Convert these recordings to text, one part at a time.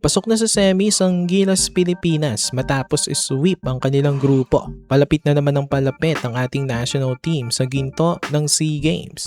Pasok na sa semis ang Gilas Pilipinas matapos sweep ang kanilang grupo. Palapit na naman ng palapit ang ating national team sa ginto ng SEA Games.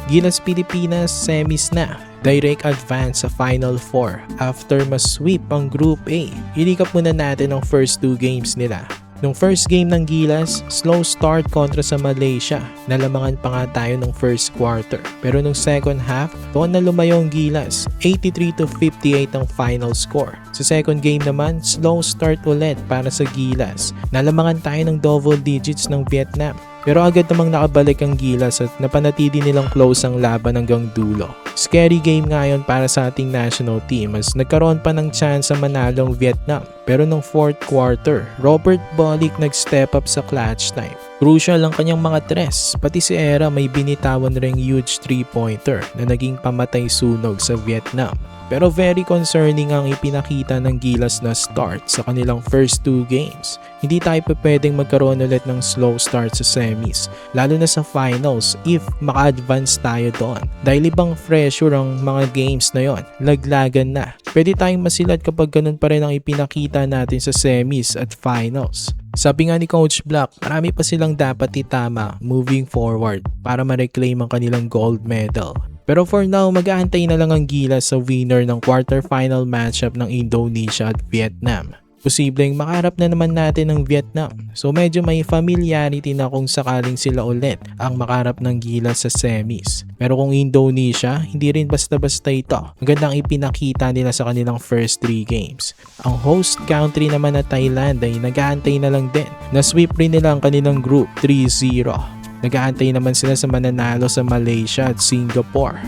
Gilas Pilipinas semis na. Direct advance sa Final Four after ma-sweep ang Group A. Ilikap muna natin ang first two games nila. Nung first game ng Gilas, slow start kontra sa Malaysia. Nalamangan pa nga tayo nung first quarter. Pero nung second half, doon na lumayo ang Gilas. 83-58 ang final score. Sa second game naman, slow start ulit para sa Gilas. Nalamangan tayo ng double digits ng Vietnam. Pero agad namang nakabalik ang Gilas at napanatili nilang close ang laban hanggang dulo. Scary game ngayon para sa ating national team as nagkaroon pa ng chance sa manalong Vietnam. Pero nung fourth quarter, Robert Bolick nag-step up sa clutch time. Crucial ang kanyang mga tres, pati si Era may binitawan ring huge 3-pointer na naging pamatay sunog sa Vietnam. Pero very concerning ang ipinakita ng Gilas na start sa kanilang first two games. Hindi tayo pwedeng magkaroon ulit ng slow start sa semis, lalo na sa finals if maka-advance tayo doon. Dahil ibang pressure ang mga games na yon, laglagan na. Pwede tayong masilat kapag ganun pa rin ang ipinakita natin sa semis at finals. Sabi nga ni Coach Black, marami pa silang dapat itama moving forward para ma-reclaim ang kanilang gold medal. Pero for now, mag-aantay na lang ang Gilas sa winner ng quarterfinal matchup ng Indonesia at Vietnam. Posibleng makaharap na naman natin ng Vietnam. So medyo may familiarity na kung sakaling sila ulit ang makaharap ng Gilas sa semis. Pero kung Indonesia, hindi rin basta-basta ito. Magandang ipinakita nila sa kanilang first 3 games. Ang host country naman na Thailand ay nag-aantay na lang din. Na-sweep rin nila ang kanilang group 3-0. Nag-aantay naman sila sa mananalo sa Malaysia at Singapore.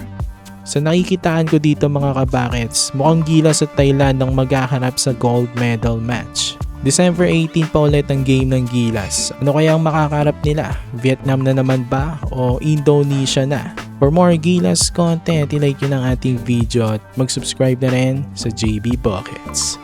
Sa nakikitaan ko dito mga kabakets, mukhang Gilas at Thailand ang maghahanap sa gold medal match. December 18 pa ulit ang game ng Gilas. Ano kaya ang makakarap nila? Vietnam na naman ba o Indonesia na? For more Gilas content, ilike nyo ng ating video at mag-subscribe na rin sa JB Buckets.